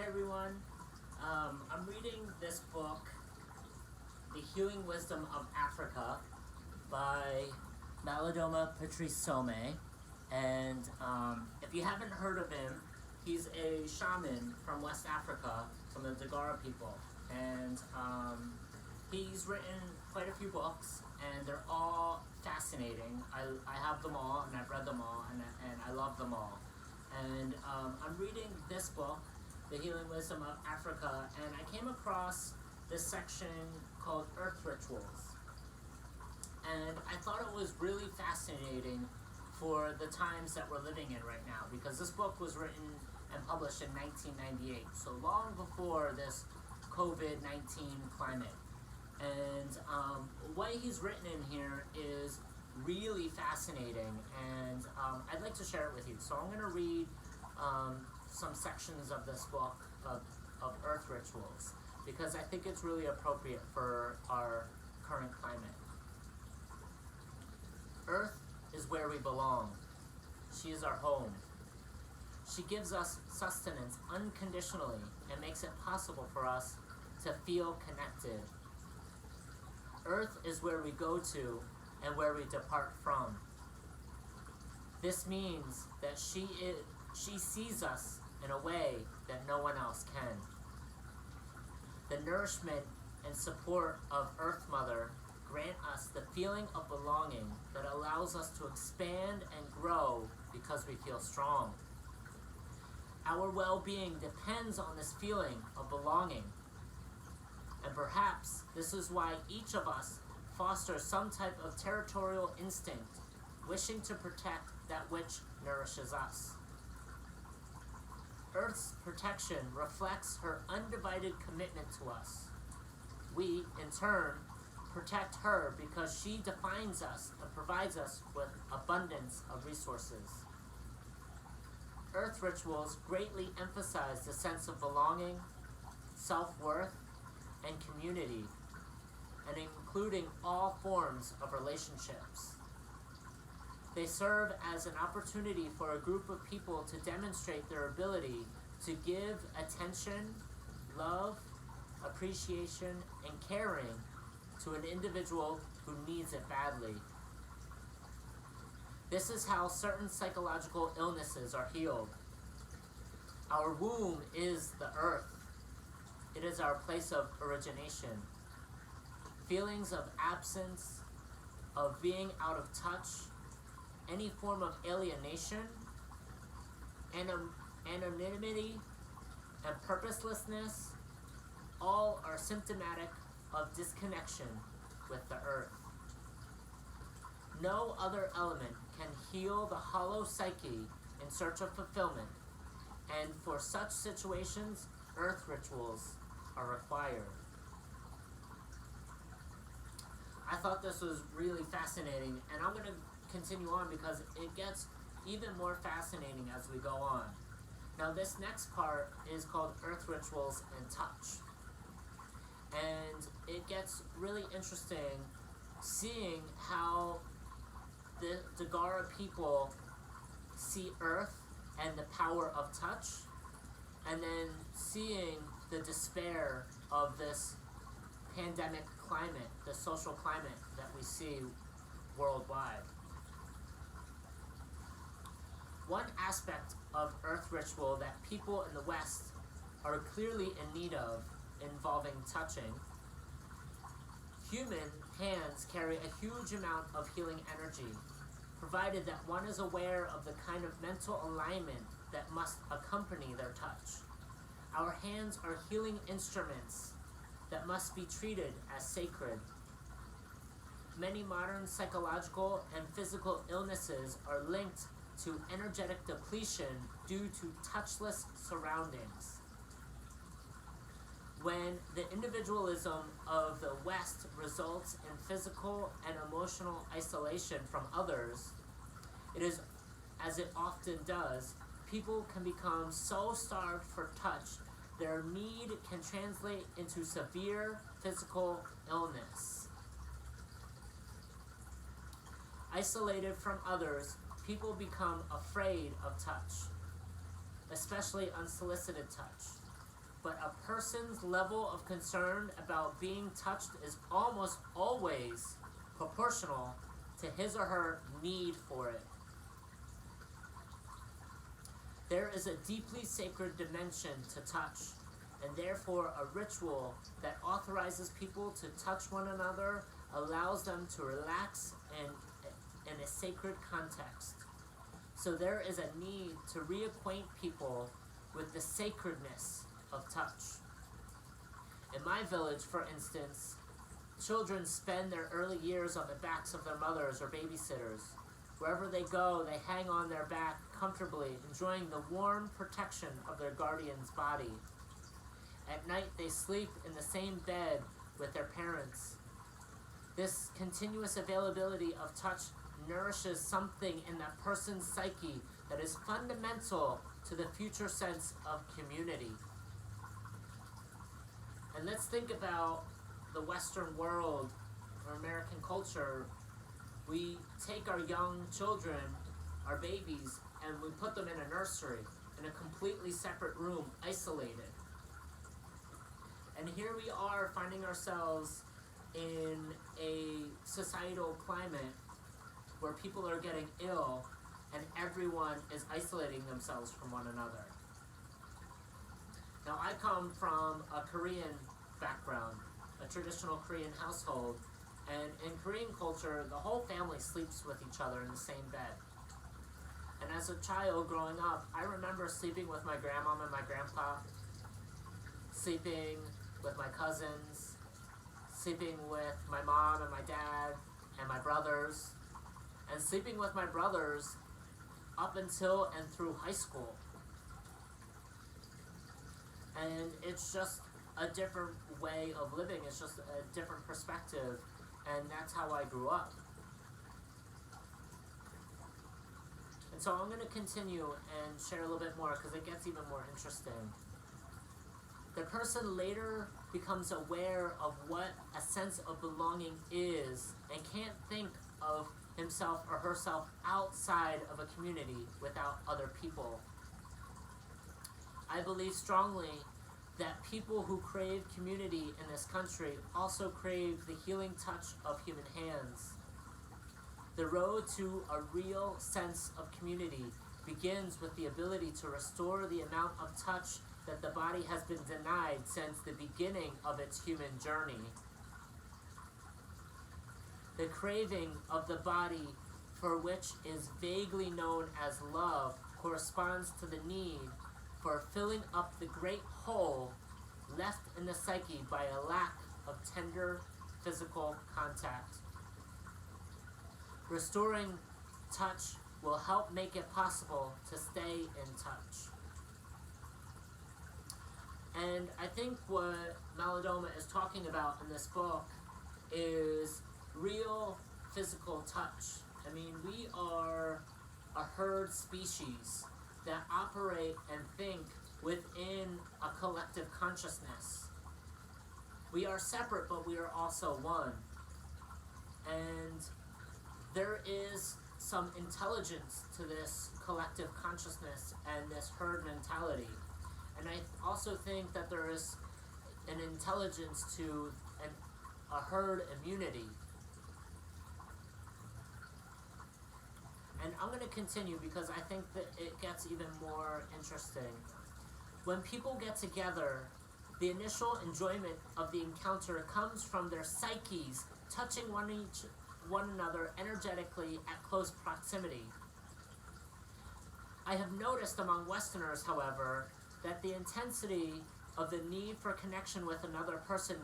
everyone. I'm reading this book, The Healing Wisdom of Africa by Malidoma Patrice Some. And if you haven't heard of him, he's a shaman from West Africa, from the Dagara people. And he's written quite a few books, and they're all fascinating. I have them all, and I've read them all, and I love them all. And I'm reading this book, The Healing Wisdom of Africa, and I came across this section called Earth Rituals. And I thought it was really fascinating for the times that we're living in right now, because this book was written and published in 1998, so long before this COVID-19 climate. And what he's written in here is really fascinating, and I'd like to share it with you. So I'm going to read some sections of this book of Earth Rituals, because I think it's really appropriate for our current climate. Earth is where we belong. She is our home. She gives us sustenance unconditionally and makes it possible for us to feel connected. Earth is where we go to and where we depart from. This means that she sees us in a way that no one else can. The nourishment and support of Earth Mother grant us the feeling of belonging that allows us to expand and grow because we feel strong. Our well-being depends on this feeling of belonging. And perhaps this is why each of us fosters some type of territorial instinct, wishing to protect that which nourishes us. Earth's protection reflects her undivided commitment to us. We, in turn, protect her because she defines us and provides us with abundance of resources. Earth rituals greatly emphasize the sense of belonging, self-worth, and community, and including all forms of relationships. They serve as an opportunity for a group of people to demonstrate their ability to give attention, love, appreciation, and caring to an individual who needs it badly. This is how certain psychological illnesses are healed. Our womb is the earth. It is our place of origination. Feelings of absence, of being out of touch, any form of alienation, anonymity, and purposelessness, all are symptomatic of disconnection with the earth. No other element can heal the hollow psyche in search of fulfillment, and for such situations, earth rituals are required. I thought this was really fascinating, and I'm going to continue on because it gets even more fascinating as we go on. Now, this next part is called Earth Rituals and Touch. And it gets really interesting seeing how the Dagara people see Earth and the power of touch, and then seeing the despair of this pandemic climate, the social climate that we see worldwide. One aspect of Earth ritual that people in the West are clearly in need of involving touching. Human hands carry a huge amount of healing energy, provided that one is aware of the kind of mental alignment that must accompany their touch. Our hands are healing instruments that must be treated as sacred. Many modern psychological and physical illnesses are linked to energetic depletion due to touchless surroundings. When the individualism of the West results in physical and emotional isolation from others, it is, as it often does, people can become so starved for touch, their need can translate into severe physical illness. Isolated from others, people become afraid of touch, especially unsolicited touch. but a person's level of concern about being touched is almost always proportional to his or her need for it. There is a deeply sacred dimension to touch, and therefore a ritual that authorizes people to touch one another allows them to relax in a sacred context. So there is a need to reacquaint people with the sacredness of touch. In my village, for instance, children spend their early years on the backs of their mothers or babysitters. Wherever they go, they hang on their back comfortably, enjoying the warm protection of their guardian's body. At night, they sleep in the same bed with their parents. This continuous availability of touch nourishes something in that person's psyche that is fundamental to the future sense of community. And let's think about the Western world or American culture. We take our young children, our babies, and we put them in a nursery, in a completely separate room, isolated. And here we are finding ourselves in a societal climate where people are getting ill and everyone is isolating themselves from one another. Now, I come from a Korean background, a traditional Korean household, and in Korean culture, the whole family sleeps with each other in the same bed. And as a child growing up, I remember sleeping with my grandmom and my grandpa, sleeping with my cousins, sleeping with my mom and my dad and my brothers, and sleeping with my brothers up until and through high school. And it's just a different way of living. It's just a different perspective, and that's how I grew up. And so I'm going to continue and share a little bit more because it gets even more interesting. The person later becomes aware of what a sense of belonging is and can't think of himself or herself outside of a community without other people. I believe strongly that people who crave community in this country also crave the healing touch of human hands. The road to a real sense of community begins with the ability to restore the amount of touch that the body has been denied since the beginning of its human journey. The craving of the body, for which is vaguely known as love, corresponds to the need for filling up the great hole left in the psyche by a lack of tender physical contact. Restoring touch will help make it possible to stay in touch. And I think what Malidoma is talking about in this book is real physical touch. I mean, we are a herd species that operate and think within a collective consciousness. We are separate, but we are also one. And there is some intelligence to this collective consciousness and this herd mentality. And I also think that there is an intelligence to a herd immunity. And I'm going to continue because I think that it gets even more interesting. When people get together, the initial enjoyment of the encounter comes from their psyches touching one another energetically at close proximity. I have noticed among Westerners, however, that the intensity of the need for connection with another person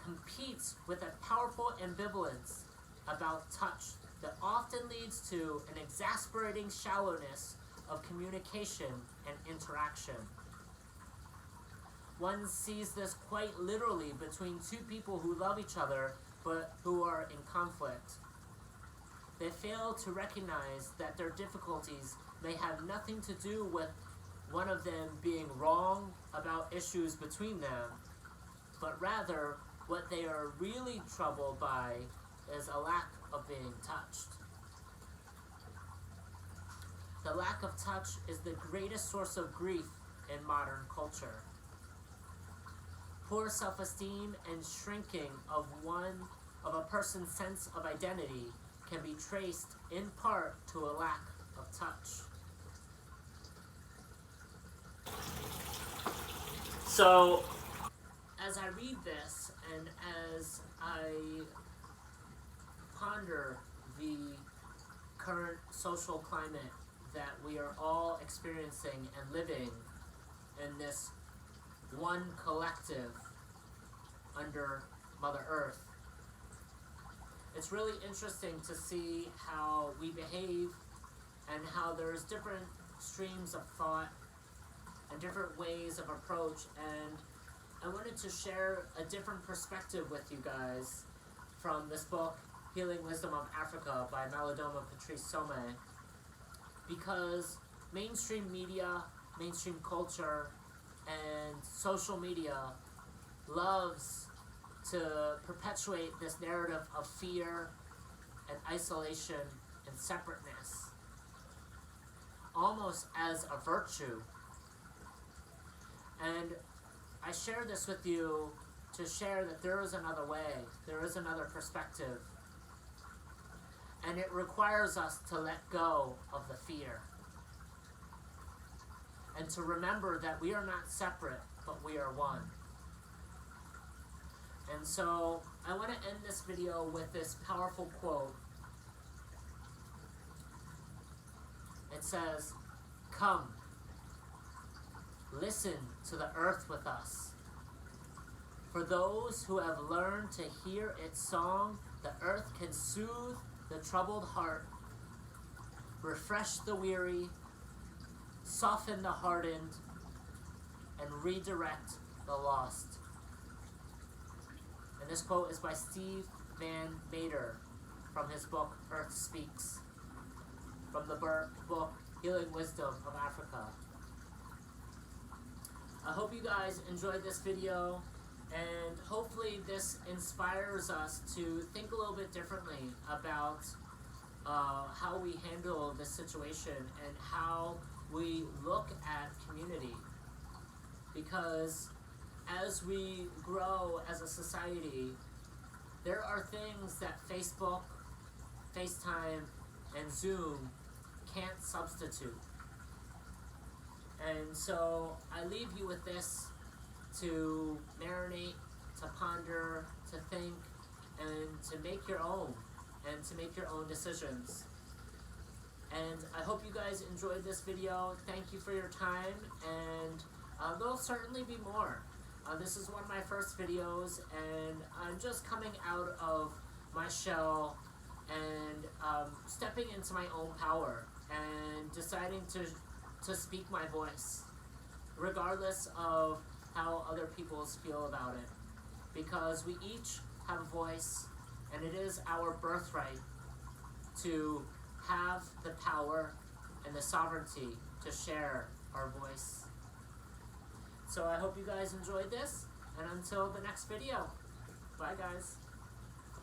competes with a powerful ambivalence about touch that often leads to an exasperating shallowness of communication and interaction. One sees this quite literally between two people who love each other but who are in conflict. They fail to recognize that their difficulties may have nothing to do with one of them being wrong about issues between them, but rather what they are really troubled by is a lack of being touched. The lack of touch is the greatest source of grief in modern culture. poor self-esteem and shrinking of a person's sense of identity can be traced in part to a lack of touch. So, as I read this and as I ponder the current social climate that we are all experiencing and living in this one collective under Mother Earth, it's really interesting to see how we behave and how there's different streams of thought and different ways of approach, and I wanted to share a different perspective with you guys from this book, Healing Wisdom of Africa by Malidoma Patrice Somé, because mainstream media, mainstream culture, and social media loves to perpetuate this narrative of fear and isolation and separateness, almost as a virtue. And I share this with you to share that there is another way, there is another perspective, and it requires us to let go of the fear and to remember that we are not separate, but we are one. And so I want to end this video with this powerful quote. It says, "Come, listen to the earth with us. For those who have learned to hear its song, the earth can soothe the troubled heart, refresh the weary, soften the hardened, and redirect the lost." And this quote is by Steve Van Mater from his book, Earth Speaks, from the book, Healing Wisdom of Africa. I hope you guys enjoyed this video, and hopefully this inspires us to think a little bit differently about how we handle this situation and how we look at community. Because as we grow as a society, there are things that Facebook, FaceTime, and Zoom can't substitute. And so I leave you with this to marinate, to ponder, to think, and to make your own, and to make your own decisions. And I hope you guys enjoyed this video. Thank you for your time, and there'll certainly be more. This is one of my first videos, and I'm just coming out of my shell and stepping into my own power and deciding to speak my voice, regardless of how other people feel about it. Because we each have a voice, and it is our birthright to have the power and the sovereignty to share our voice. So I hope you guys enjoyed this, and until the next video, bye guys.